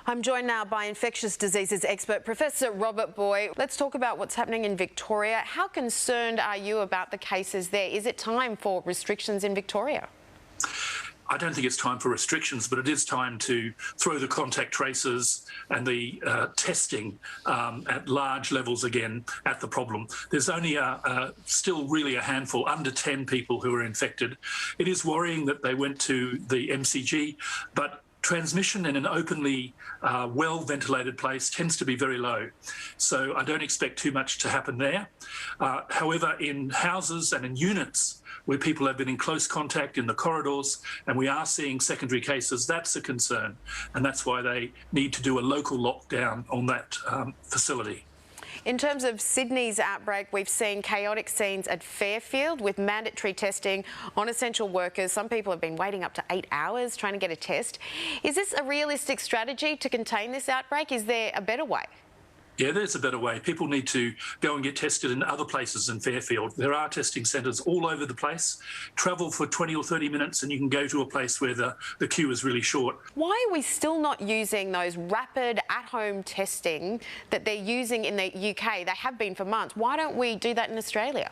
I'm joined now by infectious diseases expert Professor Robert Boy. Let's talk about what's happening in Victoria. How concerned are you about the cases there? Is it time for restrictions in Victoria? I don't think it's time for restrictions, but it is time to throw the contact tracers and the testing at large levels again at the problem. There's only still really a handful, under 10 people who are infected. It is worrying that they went to the MCG, but transmission in an openly well-ventilated place tends to be very low. So I don't expect too much to happen there. However, in houses and in units where people have been in close contact in the corridors and we are seeing secondary cases, that's a concern. And that's why they need to do a local lockdown on that facility. In terms of Sydney's outbreak, we've seen chaotic scenes at Fairfield with mandatory testing on essential workers. Some people have been waiting up to 8 hours trying to get a test. Is this a realistic strategy to contain this outbreak? Is there a better way? Yeah, there's a better way. People need to go and get tested in other places in Fairfield. There are testing centres all over the place. Travel for 20 or 30 minutes and you can go to a place where the queue is really short. Why are we still not using those rapid at-home testing that they're using in the UK? They have been for months. Why don't we do that in Australia?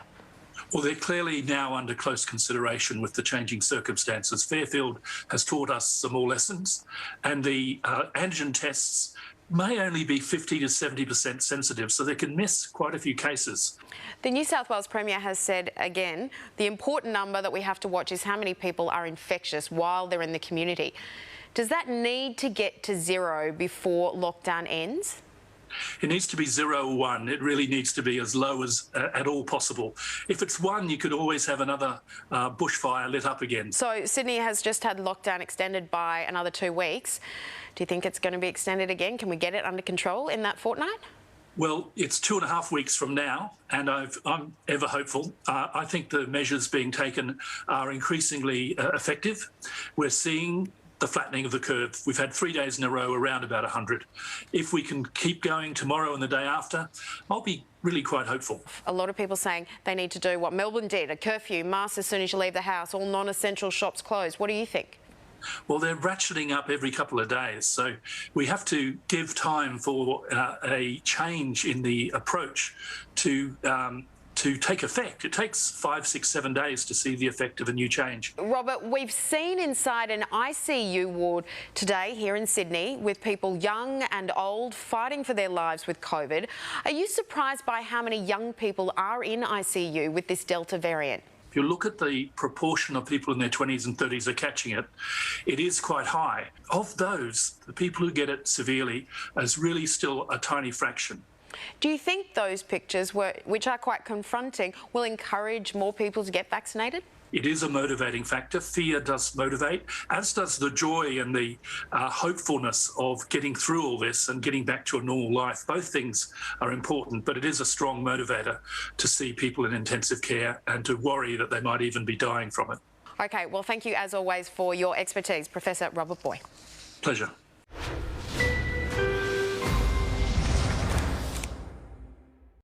Well, they're clearly now under close consideration with the changing circumstances. Fairfield has taught us some more lessons, and the antigen tests may only be 50 to 70% sensitive, so they can miss quite a few cases. The New South Wales Premier has said again, the important number that we have to watch is how many people are infectious while they're in the community. Does that need to get to zero before lockdown ends? It needs to be 0 or 1. It really needs to be as low as at all possible. If it's 1, you could always have another bushfire lit up again. So Sydney has just had lockdown extended by another 2 weeks. Do you think it's going to be extended again? Can we get it under control in that fortnight? Well, it's 2.5 weeks from now, and I'm ever hopeful. I think the measures being taken are increasingly effective. We're seeing the flattening of the curve. We've had 3 days in a row around about 100. If we can keep going tomorrow and the day after, I'll be really quite hopeful. A lot of people saying they need to do what Melbourne did, a curfew, masks as soon as you leave the house, all non-essential shops closed. What do you think? Well, they're ratcheting up every couple of days, so we have to give time for a change in the approach to take effect. It takes 5, 6, 7 days to see the effect of a new change. Robert, we've seen inside an ICU ward today here in Sydney with people young and old fighting for their lives with COVID. Are you surprised by how many young people are in ICU with this Delta variant? If you look at the proportion of people in their 20s and 30s are catching it, it is quite high. Of those, the people who get it severely is really still a tiny fraction. Do you think those pictures, which are quite confronting, will encourage more people to get vaccinated? It is a motivating factor. Fear does motivate, as does the joy and the hopefulness of getting through all this and getting back to a normal life. Both things are important, but it is a strong motivator to see people in intensive care and to worry that they might even be dying from it. OK, well, thank you as always for your expertise, Professor Robert Boy. Pleasure.